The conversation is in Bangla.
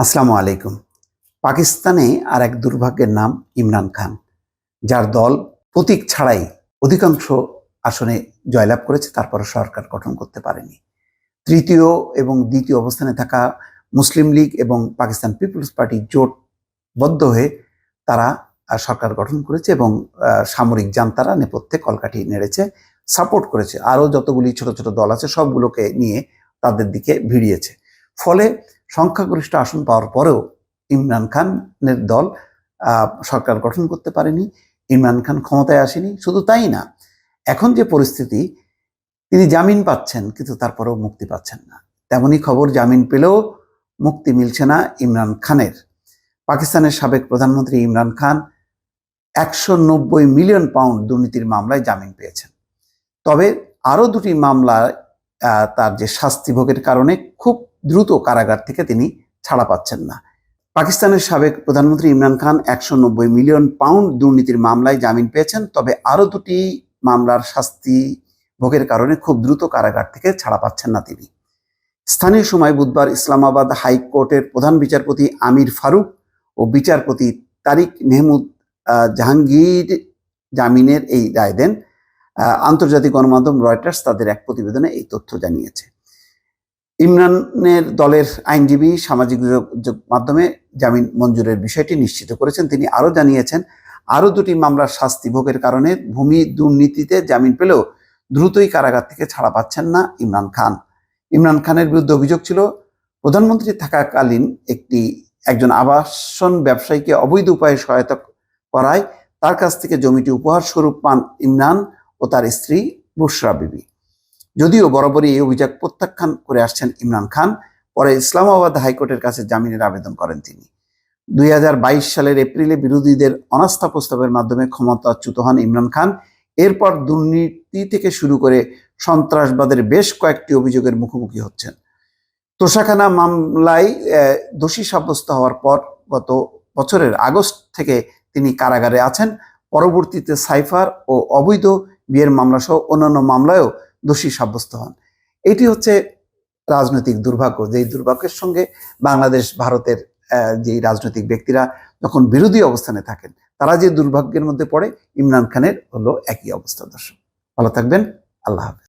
আসসালামু আলাইকুম। পাকিস্তানে আর এক দুর্ভাগ্যের নাম ইমরান খান, যার দল প্রতীক ছাড়াই অধিকাংশ আসনে জয়লাভ করেছে, তারপরও সরকার গঠন করতে পারেনি। তৃতীয় এবং দ্বিতীয় অবস্থানে থাকা মুসলিম লীগ এবং পাকিস্তান পিপলস পার্টি জোটবদ্ধ হয়ে তারা সরকার গঠন করেছে এবং সামরিক জান্তারা নেপথ্যে কলকাঠি নেড়েছে, সাপোর্ট করেছে। আরও যতগুলি ছোট ছোট দল আছে সবগুলোকে নিয়ে তাদের দিকে ভিড়িয়েছে। ফলে সংখ্যাগরিষ্ঠ আসন পাওয়ার পরেও ইমরান খানের দল সরকার গঠন করতে পারেনি। ইমরান খান ক্ষমতায় আসেনি। শুধু তাই না, এখন যে পরিস্থিতি, তিনি জামিন পাচ্ছেন কিন্তু তারপরেও মুক্তি পাচ্ছেন না। তেমনই খবর, জামিন পেলেও মুক্তি মিলছে না ইমরান খানের। পাকিস্তানের সাবেক প্রধানমন্ত্রী ইমরান খান 190 মিলিয়ন পাউন্ড দুর্নীতির মামলায় জামিন পেয়েছেন। তবে আরও দুটি মামলায় তার যে শাস্তি ভোগের কারণে খুব দ্রুত কারাগার থেকে তিনি ছাড়া পাচ্ছেন না। পাকিস্তানের সাবেক প্রধানমন্ত্রী ইমরান খান 190 মিলিয়ন পাউন্ড দুর্নীতির মামলায় জামিন পেয়েছেন, তবে আরও দুটি মামলার শাস্তি ভোগের কারণে খুব দ্রুত কারাগার থেকে ছাড়া পাচ্ছেন না তিনি। স্থানীয় সময় বুধবার ইসলামাবাদ হাইকোর্টের প্রধান বিচারপতি আমির ফারুক ও বিচারপতি তারিক মেহমুদ জাহাঙ্গীর জামিনের এই রায় দেন। আন্তর্জাতিক গণমাধ্যম রয়টার্স তাদের এক প্রতিবেদনে এই তথ্য জানিয়েছে। ইমরানের দলের আইনজীবী সামাজিক যোগাযোগ মাধ্যমে জামিন মঞ্জুরের বিষয়টি নিশ্চিত করেছেন। তিনি আরও জানিয়েছেন, আরও দুটি মামলার শাস্তি ভোগের কারণে ভূমি দুর্নীতিতে জামিন পেলেও দ্রুতই কারাগার থেকে ছাড়া পাচ্ছেন না ইমরান খান। ইমরান খানের বিরুদ্ধে অভিযোগ ছিল, প্রধানমন্ত্রী থাকাকালীন একজন আবাসন ব্যবসায়ীকে অবৈধ উপায়ে সহায়তা করায় তার কাছ থেকে জমিটি উপহার স্বরূপ পান ইমরান ও তার স্ত্রী বুশরা বিবি। যদিও বরাবরই এই অভিযোগ প্রত্যাখ্যান করে আসছেন ইমরান খান, পরে ইসলামাবাদ হাইকোর্টের কাছে জামিনের আবেদন করেন তিনি। 2022 সালের এপ্রিলে বিরোধীদের অনাস্থা প্রস্তাবের মাধ্যমে ক্ষমতাচ্যুত হন ইমরান খান। এরপর দুর্নীতি থেকে শুরু করে সন্ত্রাসবাদের বেশ কয়েকটি অভিযোগের মুখোমুখি হচ্ছেন। তোষাখানা মামলায় দোষী সাব্যস্ত হওয়ার পর গত বছরের আগস্ট থেকে তিনি কারাগারে আছেন। পরবর্তীতে সাইফার ও অবৈধ বিয়ের মামলা সহ অন্যান্য মামলায়ও দোষী সাব্যস্ত হন। এটি হচ্ছে রাজনৈতিক দুর্ভাগ্য, যেই দুর্ভাগ্যের সঙ্গে বাংলাদেশ ভারতের যে রাজনৈতিক ব্যক্তিরা যখন বিরোধী অবস্থানে থাকেন, তারা যে দুর্ভাগ্যের মধ্যে পড়ে, ইমরান খানের হলো একই অবস্থা। দর্শক, ভালো থাকবেন। আল্লাহ হাফেজ।